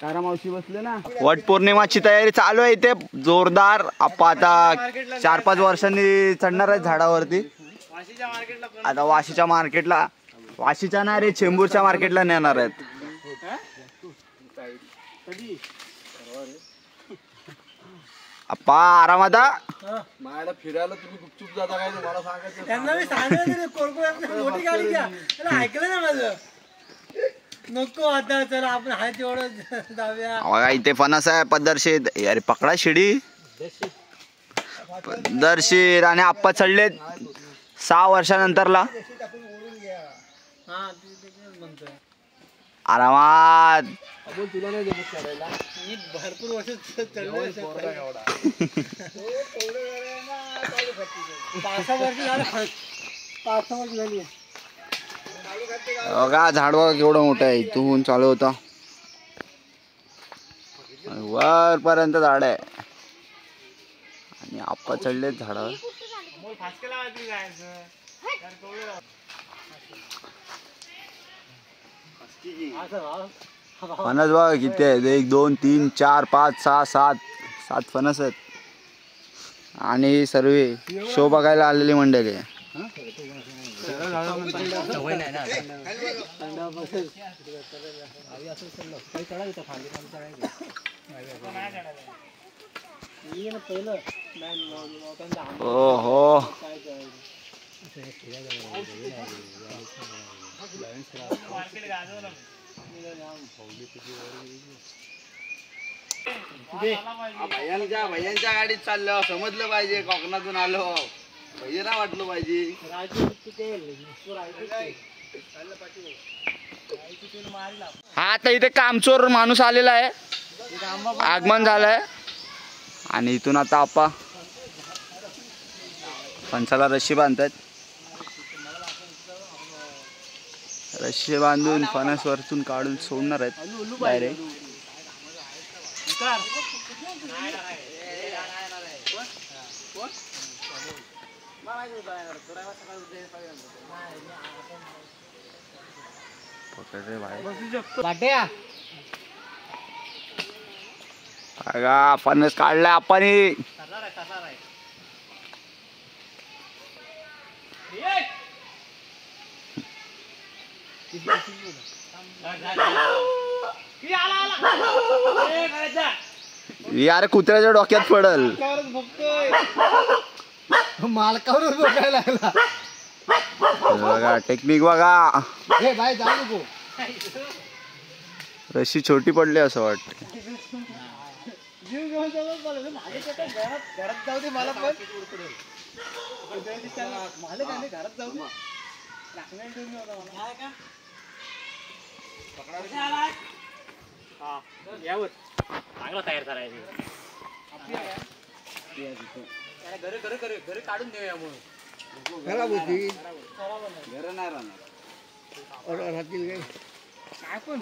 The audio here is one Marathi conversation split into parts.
तारा मावशी बसले ना. वट पौर्णिमाची तयारी चालू आहे इथे जोरदार. आपण आता 4-5 वर्षांनी चढणार आहे झाडावरती. आता वाशीच्या मार्केटला, वाशीच्या ना रे चेंबूरच्या मार्केटला नेणार आहेत. अप्पा आरामात माझ्याला फिरायला तुम्ही गुपचूप जाता काय मला सांगायचं. त्यांना मी सांगितलं कोरकोर मोठी गाडी घ्या. ऐकलं ना माझं. नको आता चला आपण हाय तेवढं जाऊया. बघा इथे फणस आहे पद्धतशीर. अरे पकडा शिडी पद्धतशीर. आणि आप्पा चढले 6 वर्षानंतरला. आरामात. तुला नाही जमत करायला. मी भरपूर वर्ष चढलो. 5-6 वर्ष झालं. 5-6 वर्ष झाली. बघा झाड बघा केवढं मोठं आहे. इथून चालू होता वर पर्यंत झाड आहे. आणि आप्पा चढले झाडावर. फणस बघा किती आहेत. 1 2 3 4 5 6 7 फणस आहेत. आणि सर्व शो बघायला आलेली मंडळी आहे. ओहो भैयांच्या गाडीत चाललो. समजलं पाहिजे कोकणातून आलो. भैया वाटलं पाहिजे. हा आता इथे कामचोर माणूस आलेला आहे. आगमन झालंय. आणि इथून आता आप्पा फणसाला रशी बांधतात. रशी बांधून फणस वरतून काढून सोडणार आहेत डायरेक्ट. फणस काढलाय आपण. यार कुत्र्याच्या डोक्यात पडल. मालकावर बघायला लागला. बघा टेक्निक बघा. बाय जाऊ नको. रशी छोटी पडली असं वाटतं. घरात जाऊ दे मला पण. घरात जाऊ दे. चांगला तयार करायचं. घरी काढून देऊया म्हणून. घर नाही राहणार. राहतील काय पण.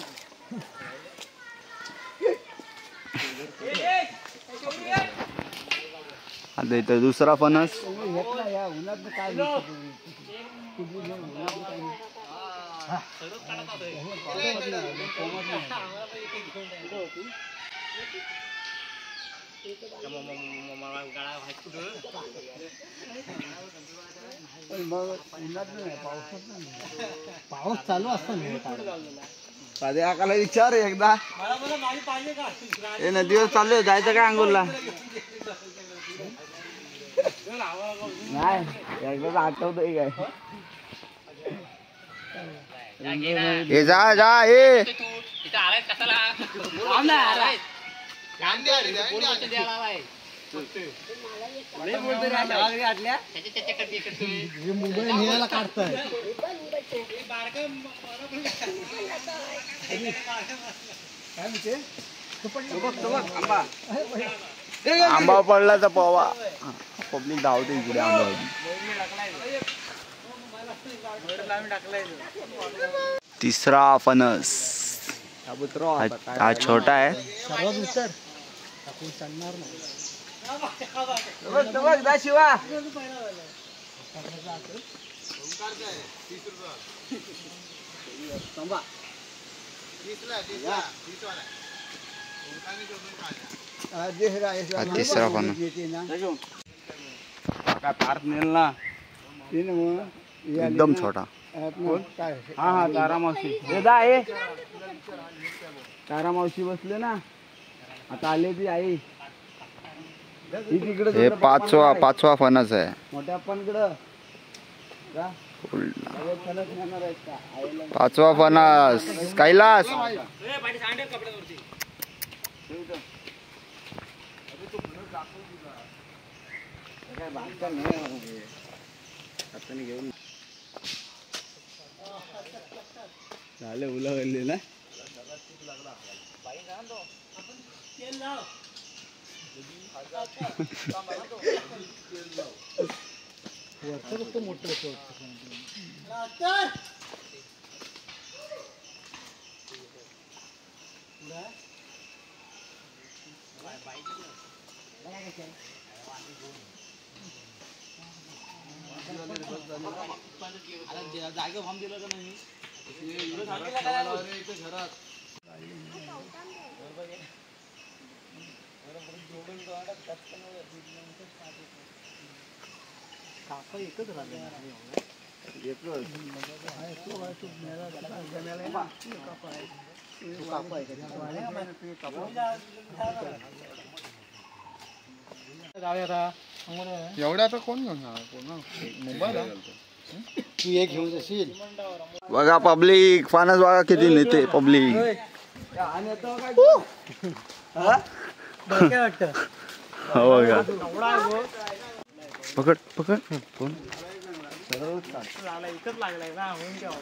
आता इथं दुसरा फणस. पाऊस चालू असतो. साधे आकाला विचार एकदा. हे नदीवर चालू जायचं काय अंगोलला. नाही एकदा आठवतंय काय. हे जा जा हे मोबाईल काढताय. आंबा पडला तर पवा. पब्लिक धावते इकडे आंबा. तिसरा फणस. हा छोटा आहे. हा तिसरा फणा. काय पार्थ नेल ना एकदम छोटा. हा हा तारा मावशी हे जा आहे तारा मावशी बसले ना आता आले ती आई ही तिकडे हे पाचवा फणस आहे. मोठ्या पणकडं पाचवा फणस कैलास. झाले उलगले ना जागे फॉर्म दिलं का नाही घरात एवढा आता कोण घेऊन मुंबईला तू एक घेऊन जाशील बघा पब्लिक फणस बघा किती नेते पब्लिक. काय वाटतं हो बघा पकड पकड फोन. एकच लागलाय ना होऊन केवढा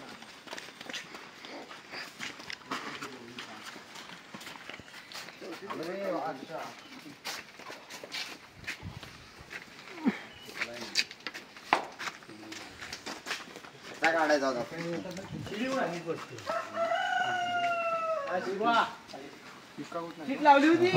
काढायचा लावली होती